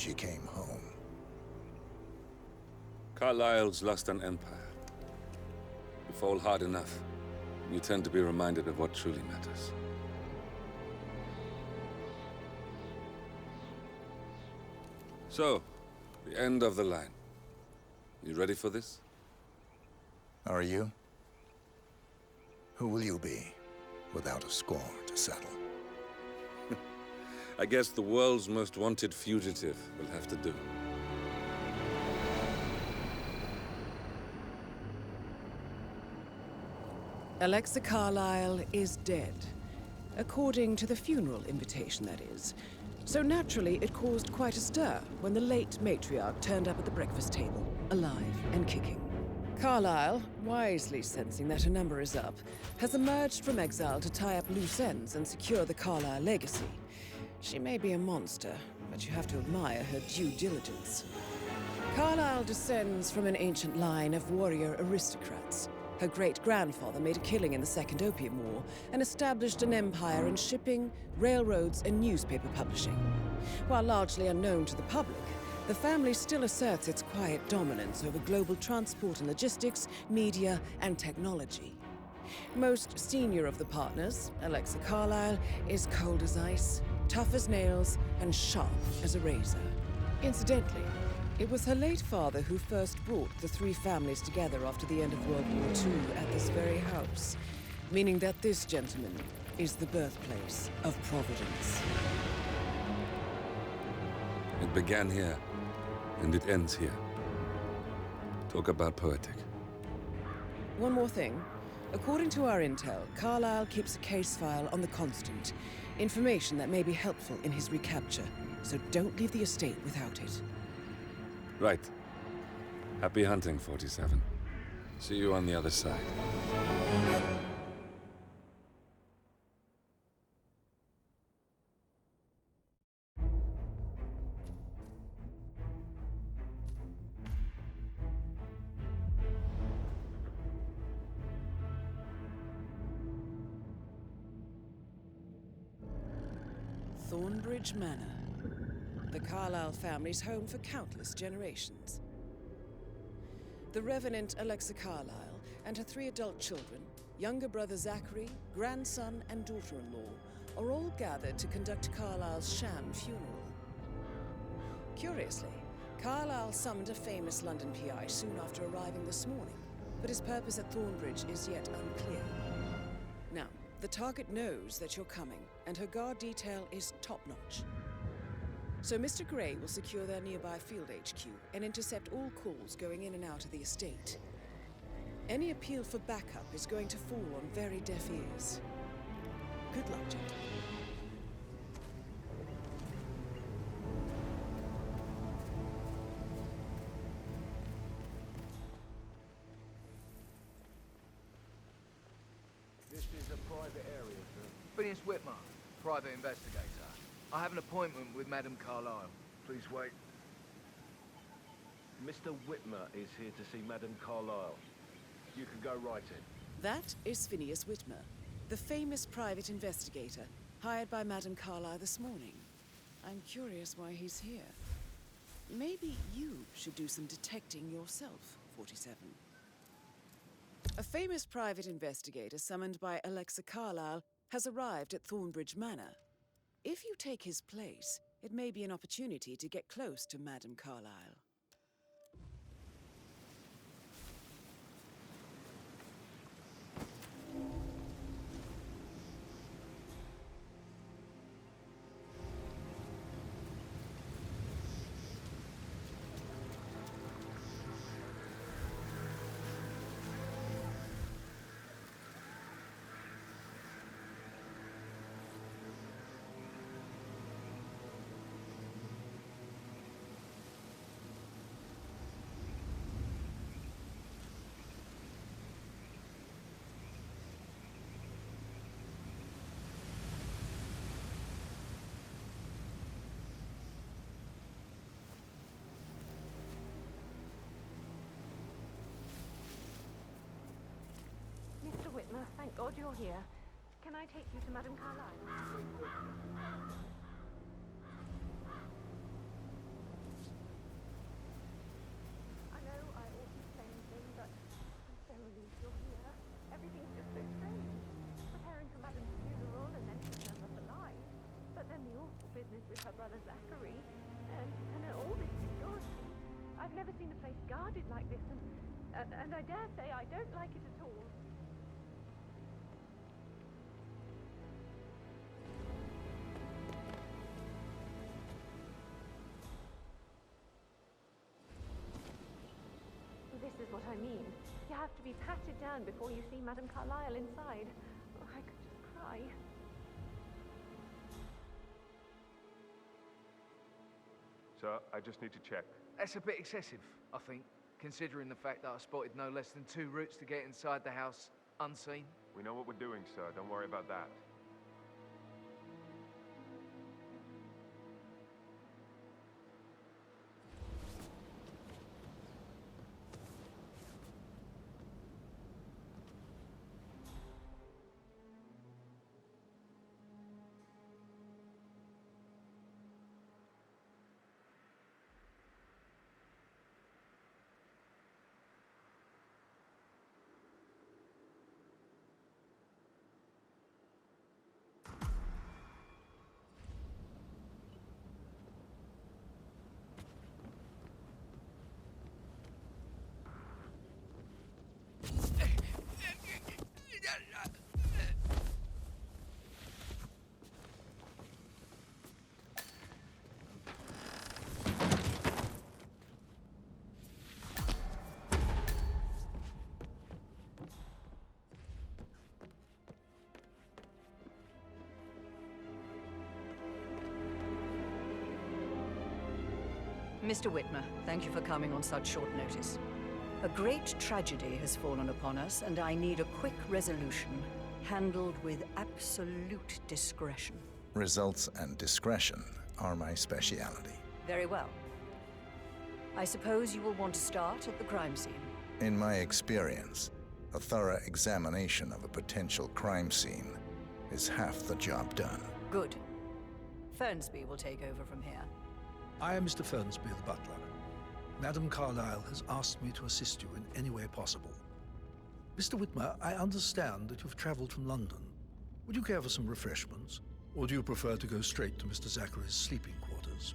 she came home. Carlyle's lost an empire. You fall hard enough, you tend to be reminded of what truly matters. So, the end of the line. You ready for this? Are you? Who will you be, without a score to settle? I guess the world's most wanted fugitive will have to do. Alexa Carlyle is dead. According to the funeral invitation, that is. So naturally, it caused quite a stir when the late matriarch turned up at the breakfast table, alive and kicking. Carlyle, wisely sensing that her number is up, has emerged from exile to tie up loose ends and secure the Carlyle legacy. She may be a monster, but you have to admire her due diligence. Carlyle descends from an ancient line of warrior aristocrats. Her great-grandfather made a killing in the Second Opium War and established an empire in shipping, railroads, and newspaper publishing. While largely unknown to the public, the family still asserts its quiet dominance over global transport and logistics, media, and technology. Most senior of the partners, Alexa Carlyle, is cold as ice, tough as nails, and sharp as a razor. Incidentally, it was her late father who first brought the three families together after the end of World War II at this very house, meaning that this gentleman is the birthplace of Providence. It began here, and it ends here. Talk about poetic. One more thing. According to our intel, Carlyle keeps a case file on the Constant, information that may be helpful in his recapture, so don't leave the estate without it. Right. Happy hunting, 47. See you on the other side. Thornbridge Manor. The Carlyle family's home for countless generations. The Revenant Alexa Carlyle and her 3 adult children, younger brother Zachary, grandson, and daughter-in-law, are all gathered to conduct Carlyle's sham funeral. Curiously, Carlyle summoned a famous London PI soon after arriving this morning, but his purpose at Thornbridge is yet unclear. Now, the target knows that you're coming, and her guard detail is top-notch. So Mr. Gray will secure their nearby field HQ and intercept all calls going in and out of the estate. Any appeal for backup is going to fall on very deaf ears. Good luck, gentlemen. This is a private area, sir. Phineas Whitman, private investigator. I have an appointment with Madame Carlyle. Please wait. Mr. Whitmer is here to see Madame Carlyle. You can go right in. That is Phineas Whitmer, the famous private investigator hired by Madame Carlyle this morning. I'm curious why he's here. Maybe you should do some detecting yourself, 47. A famous private investigator summoned by Alexa Carlyle has arrived at Thornbridge Manor. If you take his place, it may be an opportunity to get close to Madame Carlyle. Mr. Whitmer, thank God you're here. Can I take you to Madame Carlyle? seen a place guarded like this, and I dare say I don't like it at all. This is what I mean. You have to be patted down before you see Madame Carlyle inside. Oh, I could just cry. Sir, I just need to check. That's a bit excessive, I think, considering the fact that I spotted no less than 2 routes to get inside the house unseen. We know what we're doing, sir. Don't worry about that. Mr. Whitmer, thank you for coming on such short notice. A great tragedy has fallen upon us, and I need a quick resolution, handled with absolute discretion. Results and discretion are my speciality. Very well. I suppose you will want to start at the crime scene. In my experience, a thorough examination of a potential crime scene is half the job done. Good. Fernsby will take over from here. I am Mr. Fernsby, the butler. Madame Carlyle has asked me to assist you in any way possible. Mr. Whitmer, I understand that you've traveled from London. Would you care for some refreshments? Or do you prefer to go straight to Mr. Zachary's sleeping quarters?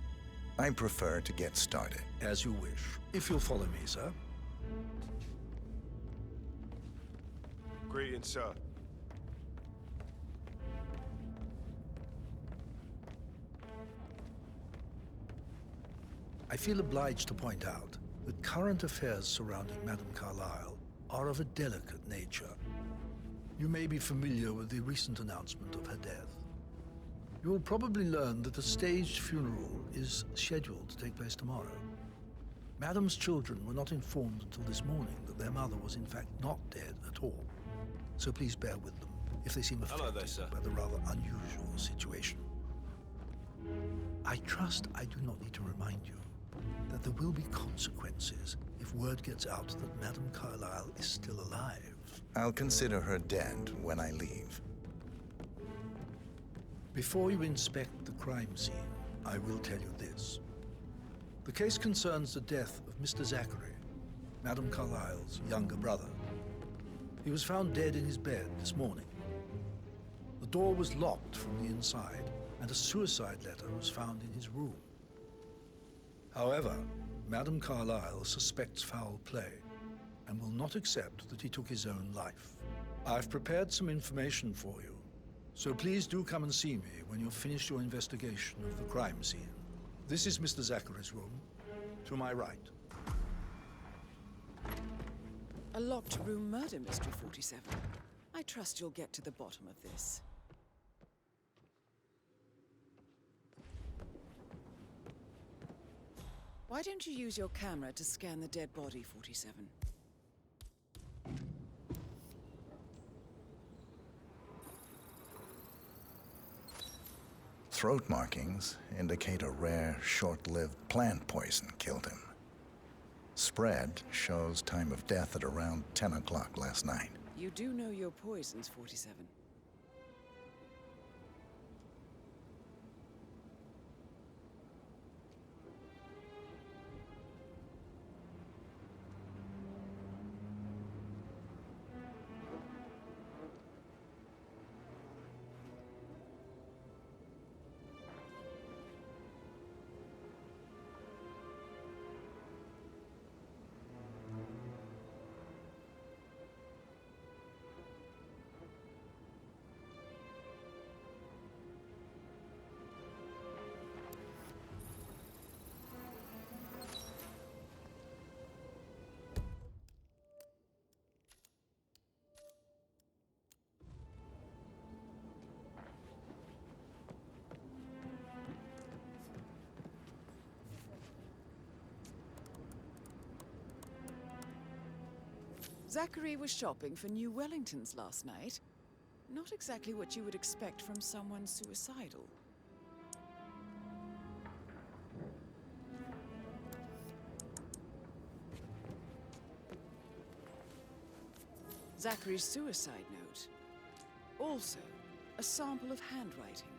I prefer to get started. As you wish. If you'll follow me, sir. Greetings, sir. I feel obliged to point out that current affairs surrounding Madame Carlyle are of a delicate nature. You may be familiar with the recent announcement of her death. You will probably learn that a staged funeral is scheduled to take place tomorrow. Madame's children were not informed until this morning that their mother was in fact not dead at all. So please bear with them if they seem affected by the rather unusual situation. I trust I do not need to remind you that there will be consequences if word gets out that Madame Carlyle is still alive. I'll consider her dead when I leave. Before you inspect the crime scene, I will tell you this. The case concerns the death of Mr. Zachary, Madame Carlyle's younger brother. He was found dead in his bed this morning. The door was locked from the inside, and a suicide letter was found in his room. However, Madame Carlyle suspects foul play and will not accept that he took his own life. I've prepared some information for you, so please do come and see me when you've finished your investigation of the crime scene. This is Mr. Zachary's room, to my right. A locked room murder mystery, 47. I trust you'll get to the bottom of this. Why don't you use your camera to scan the dead body, 47? Throat markings indicate a rare, short-lived plant poison killed him. Spread shows time of death at around 10 o'clock last night. You do know your poisons, 47. Zachary was shopping for new Wellingtons last night. Not exactly what you would expect from someone suicidal. Zachary's suicide note. Also, a sample of handwriting.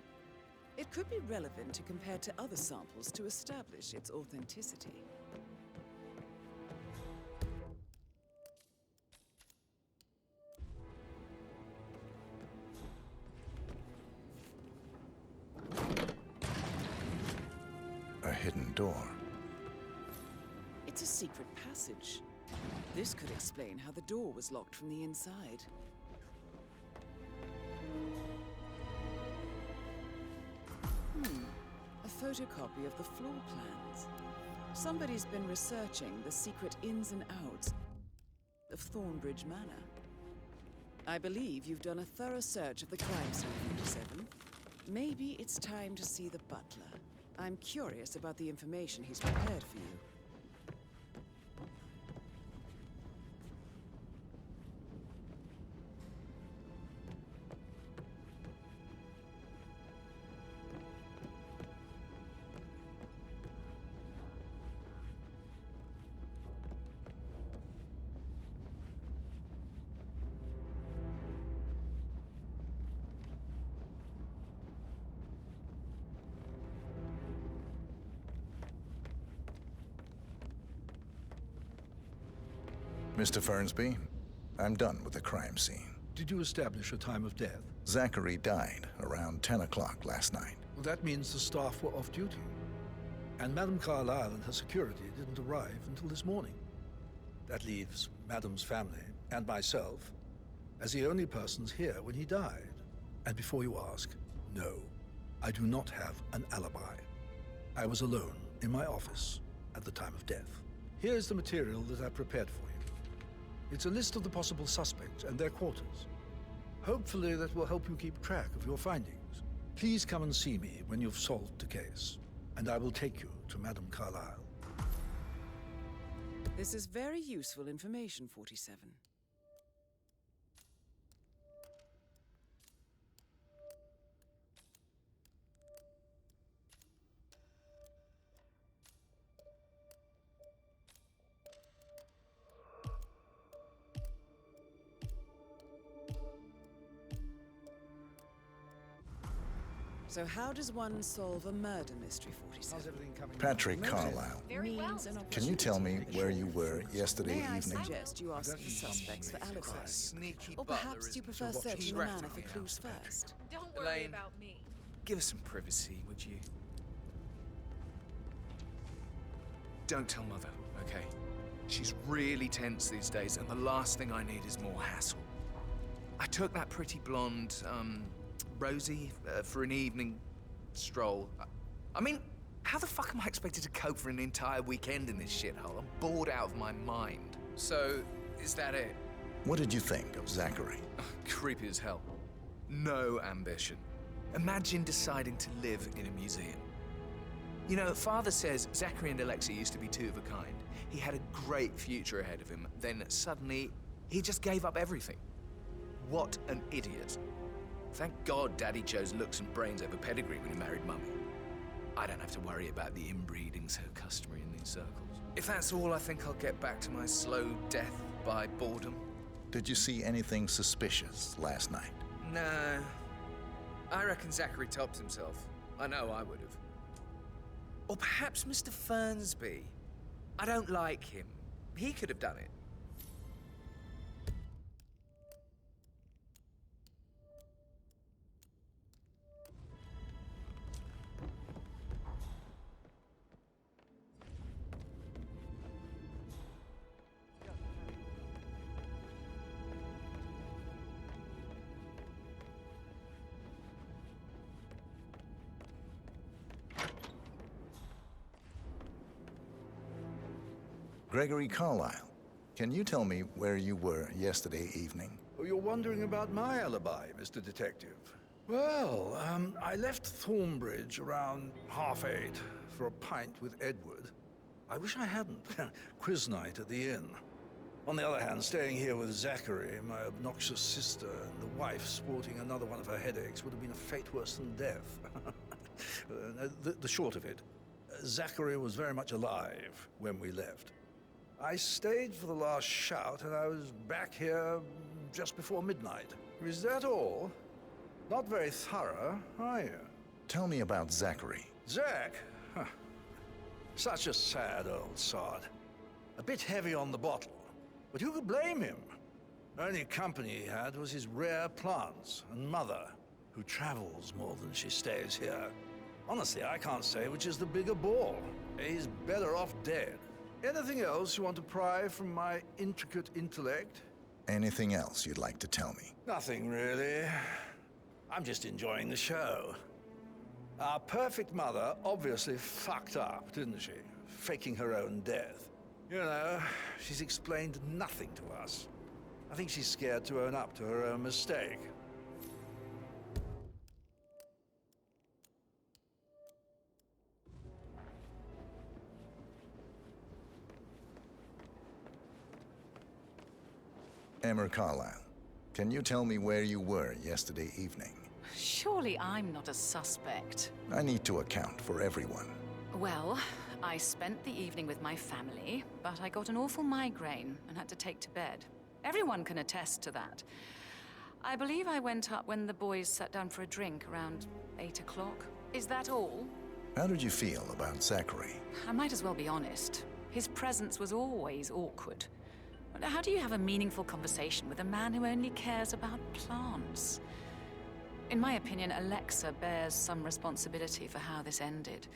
It could be relevant to compare to other samples to establish its authenticity. A hidden door. It's a secret passage. This could explain how the door was locked from the inside. A photocopy of the floor plans. Somebody's been researching the secret ins and outs of Thornbridge Manor. I believe you've done a thorough search of the crime scene, 47. Maybe it's time to see the butler. I'm curious about the information he's prepared for you. Mr. Fernsby, I'm done with the crime scene. Did you establish a time of death? Zachary died around 10 o'clock last night. Well, that means the staff were off duty. And Madame Carlyle and her security didn't arrive until this morning. That leaves Madame's family and myself as the only persons here when he died. And before you ask, no, I do not have an alibi. I was alone in my office at the time of death. Here's the material that I prepared for you. It's a list of the possible suspects and their quarters. Hopefully that will help you keep track of your findings. Please come and see me when you've solved the case, and I will take you to Madame Carlyle. This is very useful information, 47. So how does one solve a murder mystery, 47? How's everything coming? Patrick Carlyle, Means an can you tell me opportunity. where you were yesterday May I evening? suggest you ask the suspects for alibis? Sneaky Or butler, perhaps you isn't he? prefer So searching he's the wrapped manor up for in clues house, first? Don't worry Elaine. about me. Give us some privacy, would you? Don't tell Mother, okay? She's really tense these days, and the last thing I need is more hassle. I took that pretty blonde, Rosie, for an evening stroll. I mean, how the fuck am I expected to cope for an entire weekend in this shithole? I'm bored out of my mind. So, is that it? What did you think of Zachary? Creepy as hell. No ambition. Imagine deciding to live in a museum. You know, Father says Zachary and Alexei used to be two of a kind. He had a great future ahead of him, then suddenly, he just gave up everything. What an idiot. Thank God Daddy chose looks and brains over pedigree when he married Mummy. I don't have to worry about the inbreeding so customary in these circles. If that's all, I think I'll get back to my slow death by boredom. Did you see anything suspicious last night? No. I reckon Zachary tops himself. I know I would have. Or perhaps Mr. Fernsby. I don't like him. He could have done it. Gregory Carlyle, can you tell me where you were yesterday evening? Oh, you're wondering about my alibi, Mr. Detective. Well, I left Thornbridge around 8:30 for a pint with Edward. I wish I hadn't. Quiz night at the inn. On the other hand, staying here with Zachary, my obnoxious sister, and the wife sporting another one of her headaches would have been a fate worse than death. The short of it, Zachary was very much alive when we left. I stayed for the last shout, and I was back here just before midnight. Is that all? Not very thorough, are you? Tell me about Zachary. Zach? Huh. Such a sad old sod. A bit heavy on the bottle. But who could blame him? The only company he had was his rare plants and mother, who travels more than she stays here. Honestly, I can't say which is the bigger ball. He's better off dead. Anything else you want to pry from my intricate intellect? Anything else you'd like to tell me? Nothing, really. I'm just enjoying the show. Our perfect mother obviously fucked up, didn't she? Faking her own death. You know, she's explained nothing to us. I think she's scared to own up to her own mistake. Emma Carlyle, can you tell me where you were yesterday evening? Surely I'm not a suspect. I need to account for everyone. Well, I spent the evening with my family, but I got an awful migraine and had to take to bed. Everyone can attest to that. I believe I went up when the boys sat down for a drink around 8 o'clock. Is that all? How did you feel about Zachary? I might as well be honest. His presence was always awkward. How do you have a meaningful conversation with a man who only cares about plants? In my opinion, Alexa bears some responsibility for how this ended.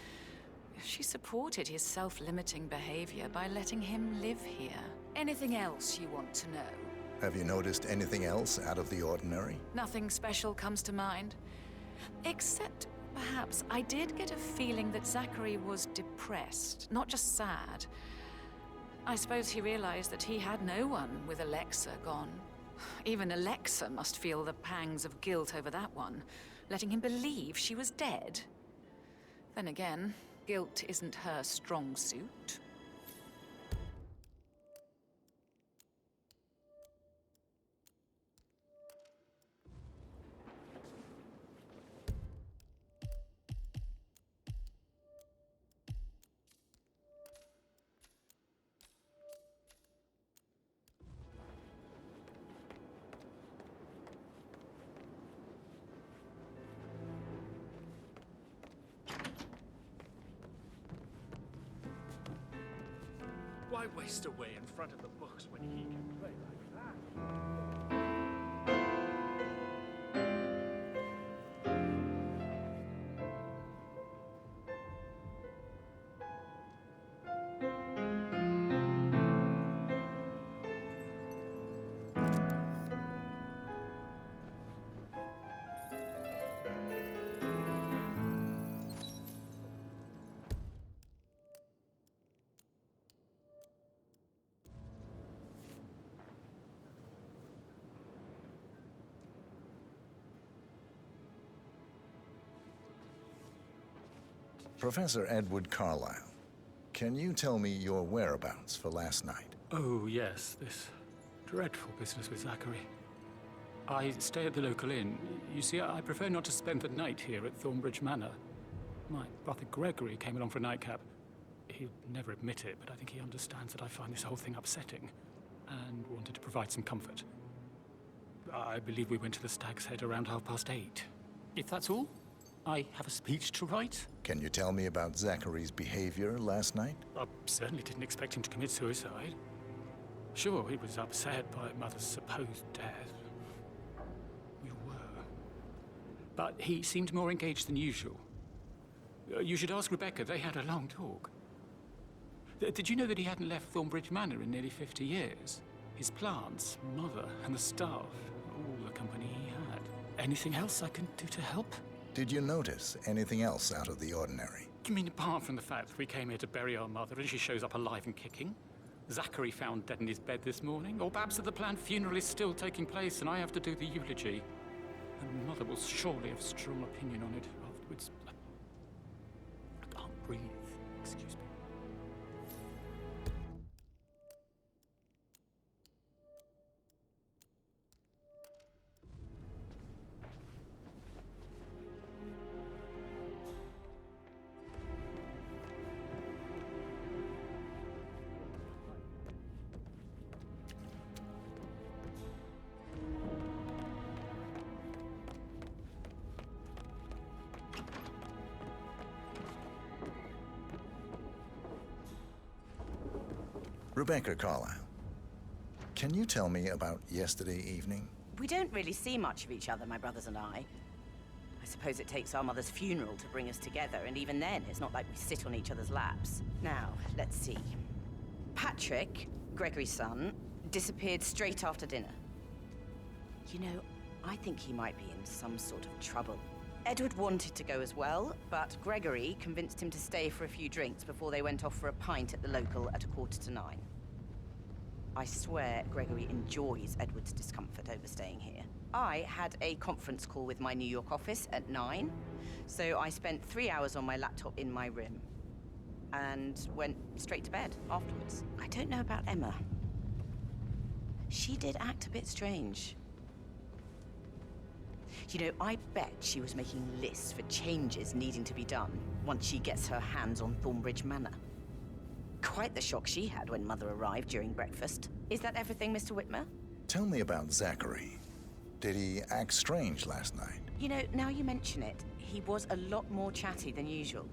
She supported his self-limiting behavior by letting him live here. Anything else you want to know? Have you noticed anything else out of the ordinary? Nothing special comes to mind. Except, perhaps, I did get a feeling that Zachary was depressed, not just sad. I suppose he realized that he had no one with Alexa gone. Even Alexa must feel the pangs of guilt over that one, letting him believe she was dead. Then again, guilt isn't her strong suit. Why waste away in front of the books when he can play like that? Professor Edward Carlyle, can you tell me your whereabouts for last night? Oh, yes, this dreadful business with Zachary. I stay at the local inn. You see, I prefer not to spend the night here at Thornbridge Manor. My brother Gregory came along for a nightcap. He'll never admit it, but I think he understands that I find this whole thing upsetting and wanted to provide some comfort. I believe we went to the Stag's Head around 8:30. If that's all, I have a speech to write. Can you tell me about Zachary's behavior last night? I certainly didn't expect him to commit suicide. Sure, he was upset by Mother's supposed death. We were. But he seemed more engaged than usual. You should ask Rebecca. They had a long talk. Did you know that he hadn't left Thornbridge Manor in nearly 50 years? His plants, Mother, and the staff, all the company he had. Anything else I can do to help? Did you notice anything else out of the ordinary? You mean apart from the fact that we came here to bury our mother and she shows up alive and kicking? Zachary found dead in his bed this morning? Or perhaps that the planned funeral is still taking place and I have to do the eulogy? And Mother will surely have a strong opinion on it afterwards. I can't breathe. Excuse me. Rebecca Carlyle, can you tell me about yesterday evening? We don't really see much of each other, my brothers and I. I suppose it takes our mother's funeral to bring us together, and even then, it's not like we sit on each other's laps. Now, let's see. Patrick, Gregory's son, disappeared straight after dinner. You know, I think he might be in some sort of trouble. Edward wanted to go as well, but Gregory convinced him to stay for a few drinks before they went off for a pint at the local at 9:15. I swear Gregory enjoys Edward's discomfort over staying here. I had a conference call with my New York office at 9, so I spent 3 hours on my laptop in my room and went straight to bed afterwards. I don't know about Emma. She did act a bit strange. You know, I bet she was making lists for changes needing to be done once she gets her hands on Thornbridge Manor. Quite the shock she had when Mother arrived during breakfast. Is that everything, Mr. Whitmer? Tell me about Zachary. Did he act strange last night? You know, now you mention it, he was a lot more chatty than usual.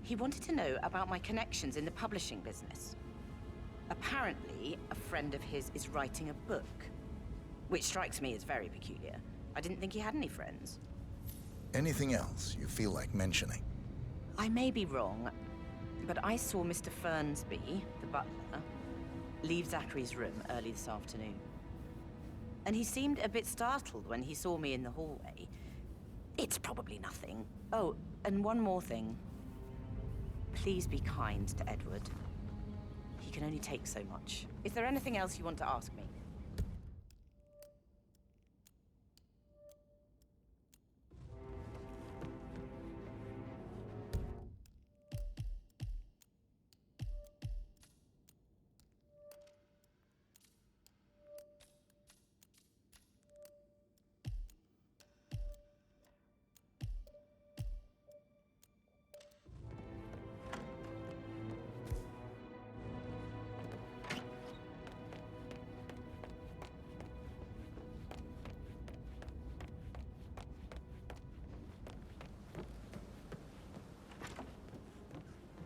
He wanted to know about my connections in the publishing business. Apparently, a friend of his is writing a book, which strikes me as very peculiar. I didn't think he had any friends. Anything else you feel like mentioning? I may be wrong, but I saw Mr. Fernsby, the butler, leave Zachary's room early this afternoon. And he seemed a bit startled when he saw me in the hallway. It's probably nothing. Oh, and one more thing. Please be kind to Edward. He can only take so much. Is there anything else you want to ask me?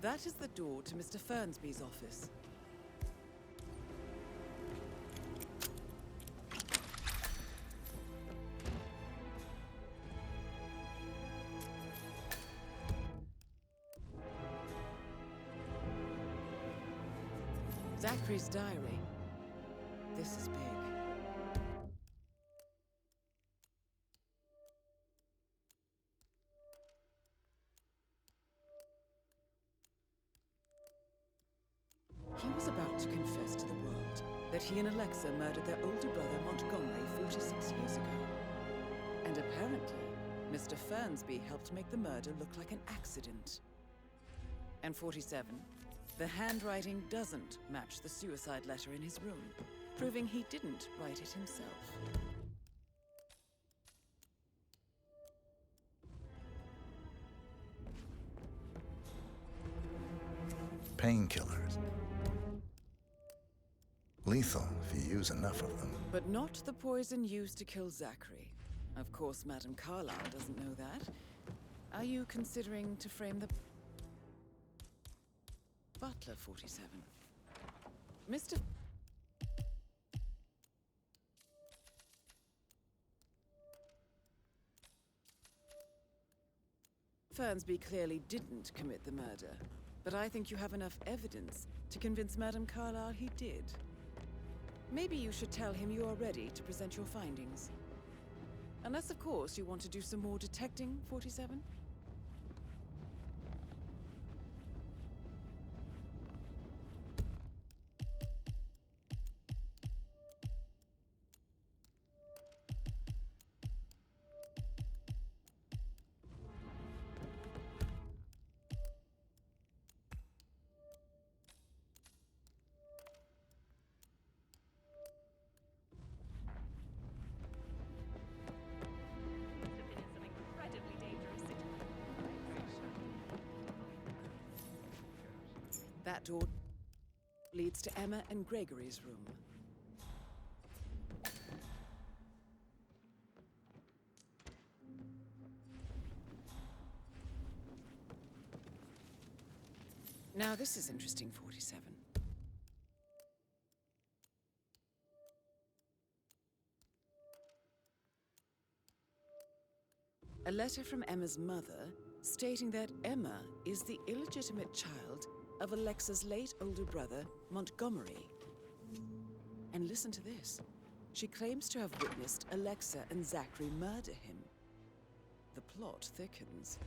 That is the door to Mr. Fernsby's office. Zachary's diary. This is big. He was about to confess to the world that he and Alexa murdered their older brother Montgomery 46 years ago. And apparently, Mr. Fernsby helped make the murder look like an accident. And 47, the handwriting doesn't match the suicide letter in his room, proving he didn't write it himself. Painkillers. Lethal if you use enough of them. But not the poison used to kill Zachary. Of course, Madame Carlyle doesn't know that. Are you considering to frame the butler, 47? Mr. Fernsby clearly didn't commit the murder, but I think you have enough evidence to convince Madame Carlyle he did. Maybe you should tell him you are ready to present your findings. Unless, of course, you want to do some more detecting, 47? That door leads to Emma and Gregory's room. Now this is interesting, 47. A letter from Emma's mother stating that Emma is the illegitimate child of Alexa's late older brother, Montgomery. And listen to this. She claims to have witnessed Alexa and Zachary murder him. The plot thickens.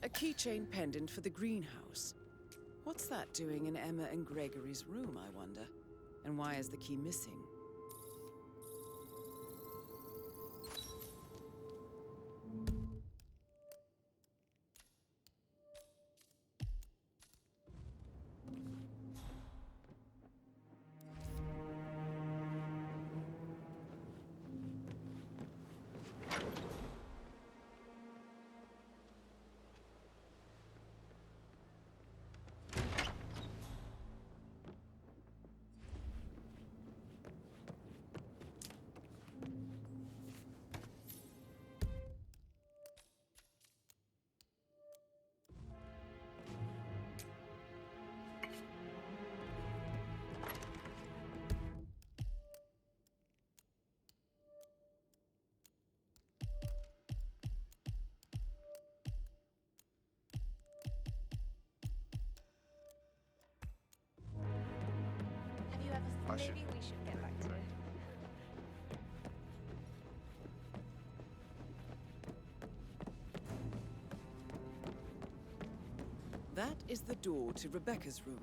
A keychain pendant for the greenhouse. What's that doing in Emma and Gregory's room, I wonder? And why is the key missing? Have you ever... Maybe we should get back to it. That is the door to Rebecca's room.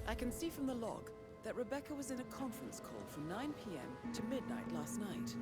I can see from the log that Rebecca was in a conference call from 9 p.m. to midnight last night.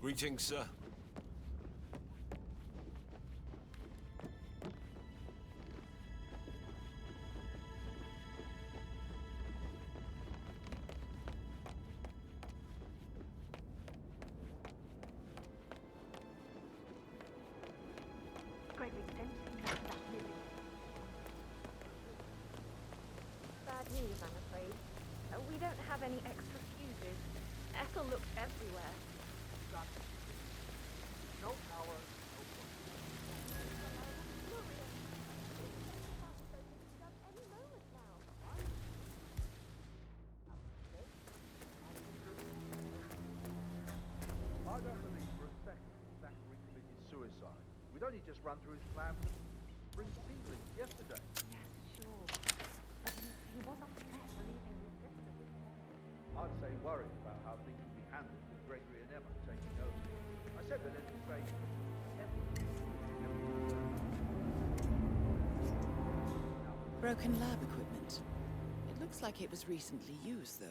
Greetings, sir. Gregory, don't think about that, Lily. Bad news, I'm afraid. We don't have any extra fuses. Ethel looked everywhere. No power, I don't believe for a second Zachary committed suicide. We'd only just run through his plans and bring seedlings yesterday. Yes, sure. But he was upset believing his sister was dead. I'd say worried about how things would be handled with Gregory and Emma taking over. I said that let me say Broken lab equipment. It looks like it was recently used, though.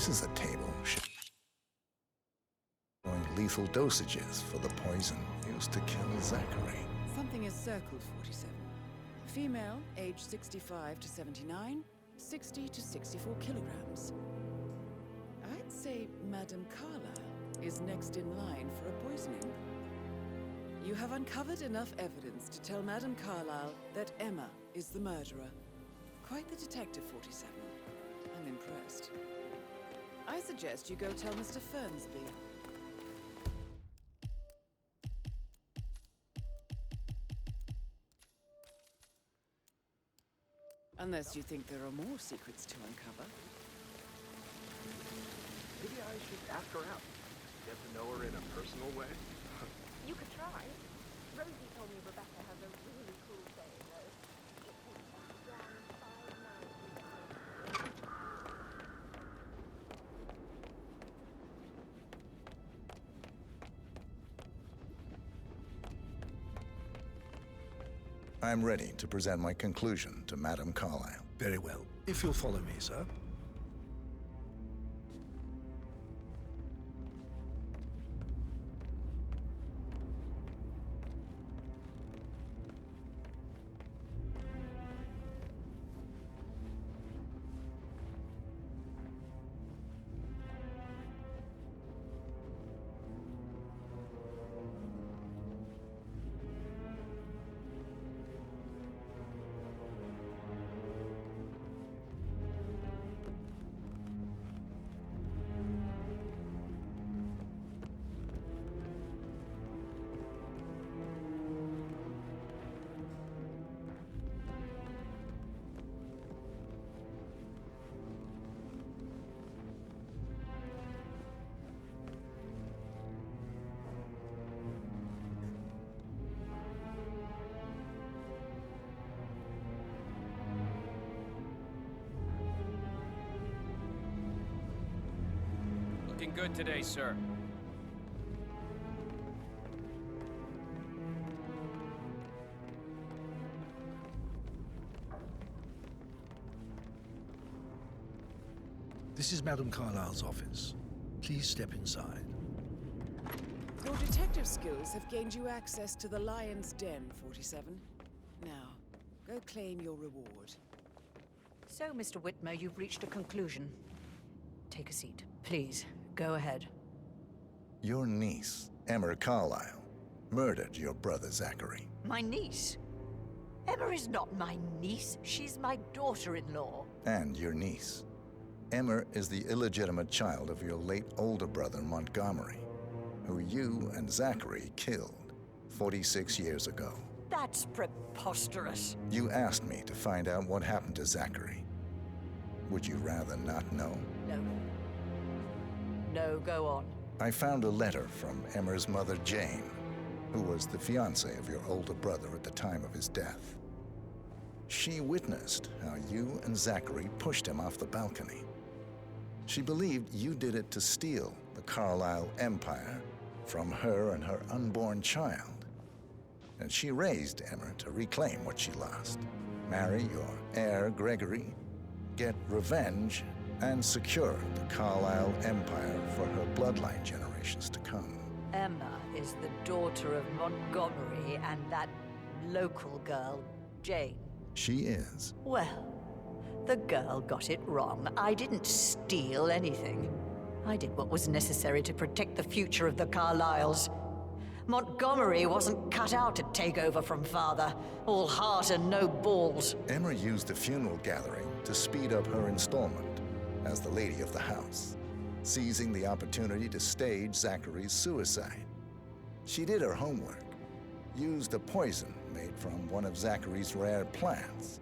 This is a table showing lethal dosages for the poison used to kill Zachary. Something is circled, 47. Female, age 65 to 79, 60 to 64 kilograms. I'd say Madame Carlyle is next in line for a poisoning. You have uncovered enough evidence to tell Madame Carlyle that Emma is the murderer. Quite the detective, 47. I'm impressed. I suggest you go tell Mr. Fernsby. Unless you think there are more secrets to uncover. Maybe I should ask her out. Get to know her in a personal way. You could try. Rosie told me Rebecca has a really cool saying, though. It takes one 5 nights to I'm ready to present my conclusion to Madame Carlyle. Very well. If you'll follow me, sir. Looking good today, sir. This is Madame Carlyle's office. Please step inside. Your detective skills have gained you access to the Lion's Den, 47. Now, go claim your reward. So, Mr. Whitmer, you've reached a conclusion. Take a seat. Please, go ahead. Your niece, Emma Carlyle, murdered your brother Zachary. My niece? Emma is not my niece. She's my daughter-in-law. And your niece. Emma is the illegitimate child of your late older brother Montgomery, who you and Zachary killed 46 years ago. That's preposterous. You asked me to find out what happened to Zachary. Would you rather not know? No. No, go on. I found a letter from Emma's mother, Jane, who was the fiancée of your older brother at the time of his death. She witnessed how you and Zachary pushed him off the balcony. She believed you did it to steal the Carlyle empire from her and her unborn child. And she raised Emma to reclaim what she lost. Marry your heir, Gregory, get revenge, and secure the Carlyle empire for her bloodline generations to come. Emma is the daughter of Montgomery and that local girl, Jane. She is. Well, the girl got it wrong. I didn't steal anything. I did what was necessary to protect the future of the Carlyles. Montgomery wasn't cut out to take over from father. All heart and no balls. Emma used the funeral gathering to speed up her installment as the lady of the house, seizing the opportunity to stage Zachary's suicide. She did her homework, used a poison made from one of Zachary's rare plants,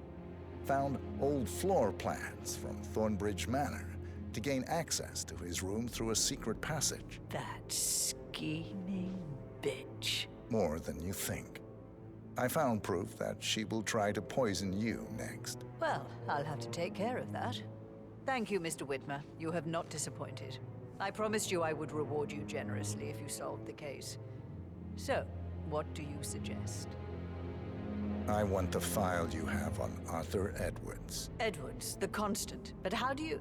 found old floor plans from Thornbridge Manor to gain access to his room through a secret passage. That scheming bitch. More than you think. I found proof that she will try to poison you next. Well, I'll have to take care of that. Thank you, Mr. Whitmer. You have not disappointed. I promised you I would reward you generously if you solved the case. So, what do you suggest? I want the file you have on Arthur Edwards. Edwards, the Constant. But how do you...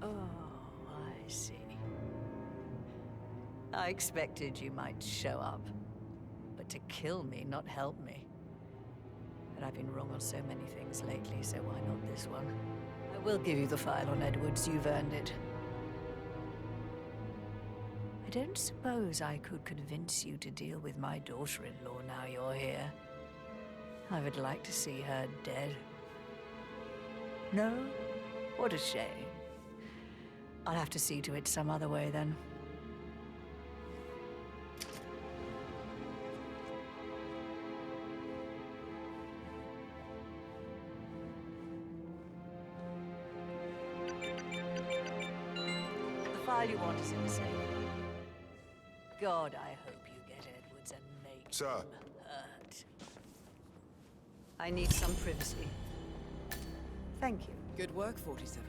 Oh, I see. I expected you might show up. But to kill me, not help me. But I've been wrong on so many things lately, so why not this one? I will give you the file on Edwards. You've earned it. I don't suppose I could convince you to deal with my daughter-in-law now you're here. I would like to see her dead. No? What a shame. I'll have to see to it some other way then. The file you want is in the safe. God, I hope you get Edwards and make Sir. him hurt. I need some privacy. Thank you. Good work, 47.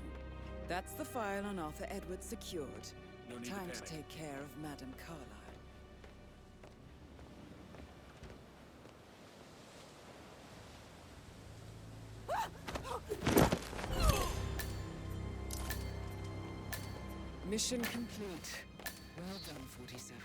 That's the file on Arthur Edwards secured. No need to Time to panic. take care of Madame Carlyle. Mission complete. Well done, 47.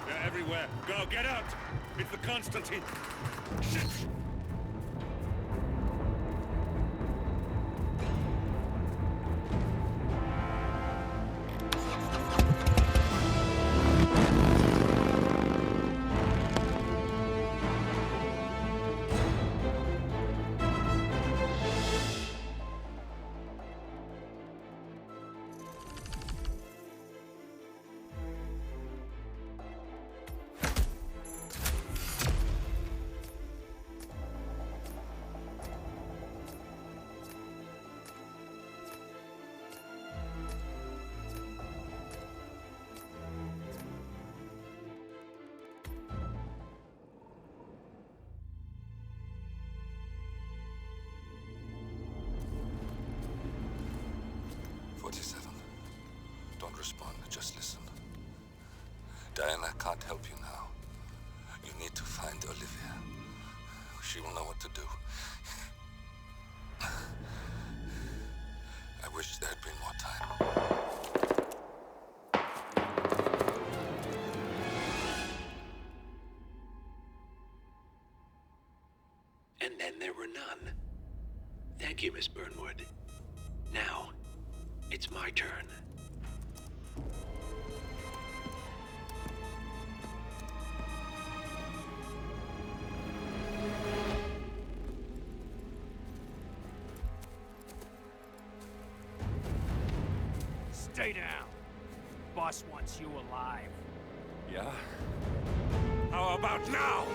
They're everywhere. Go, get out! It's the Constantine! Shit! Don't respond, just listen. Diana can't help you now. You need to find Olivia. She will know what to do. I wish there had been more time. And then there were none. Thank you, Miss Burnwood. Now, it's my turn. Stay down. Boss wants you alive. Yeah? How about now?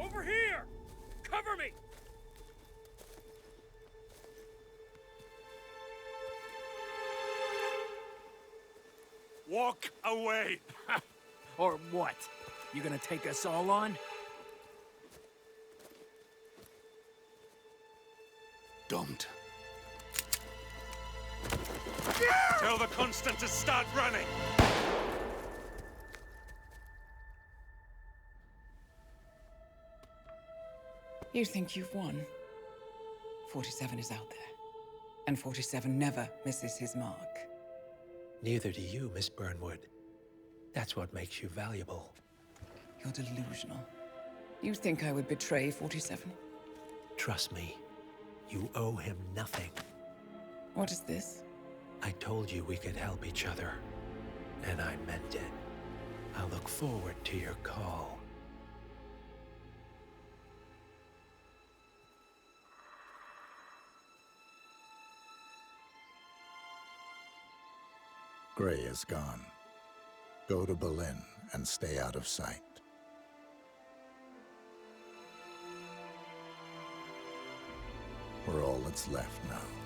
Over here! Cover me! Walk away! Or what? You gonna take us all on? Don't. Tell the Constant to start running! You think you've won? 47 is out there. And 47 never misses his mark. Neither do you, Miss Burnwood. That's what makes you valuable. You're delusional. You think I would betray 47? Trust me, you owe him nothing. What is this? I told you we could help each other, and I meant it. I look forward to your call. Gray is gone. Go to Berlin and stay out of sight. We're all that's left now.